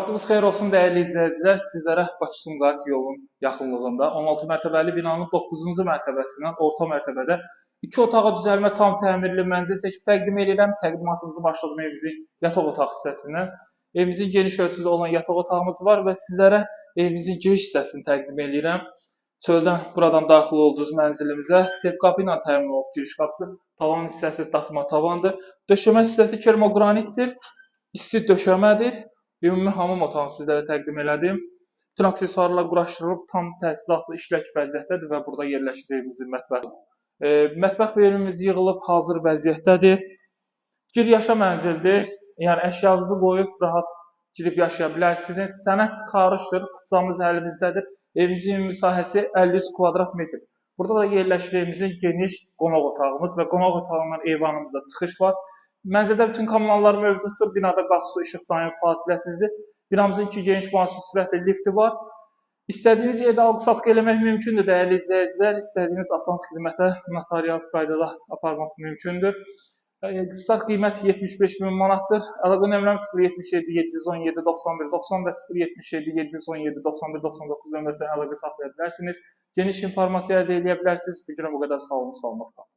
Vaxtınız xeyir olsun dəyərli izləyicilər. Sizlərə Bakı-Sumqayıt yolunun yaxınlığında 16 mərtəbəli binanın 9-cu mərtəbəsindən orta mərtəbədə 2 otağa düzəlmə tam təmirli mənzil çəkib təqdim edirəm. Təqdimatımızı başladım evimizin yataq otaq hissəsindən. Evimizin geniş ölçüdə olan yataq otağımız var və sizlərə evimizin giriş hissəsini təqdim edirəm. Çöldən buradan daxil olduğunuz mənzilimizə sep qapı ilə təmin olunub giriş qapısı. Tavan hissəsi daxma tavandır. Döşəmə hissəsi kermoqranitdir. İsti döşəmədir. Ümumi hamam otağını sizlərə təqdim elədim. Bütün aksesuarlar quraşdırılıb, tam təchizatlı işlək vəziyyətdədir və burada yerləşir evimizin mətbəxi. Mətbəx bölmemiz yığılıb, hazır vəziyyətdədir. Gir yaşa mənzildir. Yəni əşyanızı qoyub rahat girib yaşaya bilərsiniz. Sənəd çıxarışdır, kucamız əlimizdədir. Evimizin ümumi sahəsi 53 kvadrat metr. Burada da yerləşir evimizin geniş qonaq otağımız və qonaq otağından eyvanımıza çıxış var. Mənzildə bütün kommunallar mövcuddur. Binada qaz, su, işıq daim fasiləsizdir. Binamızın 2 geniş banşlı sürətli lifti var. İstədiyiniz yerdə alqı-satqı eləmək mümkündür dəyərli izləyicilər. İstədiyiniz asan xidmətə notarial qaydada aparmaq mümkündür. Qısa qiymət 75.000 manatdır. Əlaqə nömrəm 077 717 91 90 və 077 717 91 99 nömrəsinə əlaqə saxlaya bilərsiniz. Geniş informasiya əldə edə bilərsiniz. Bu günə bu qədər. Sağ olun, salamat qalın.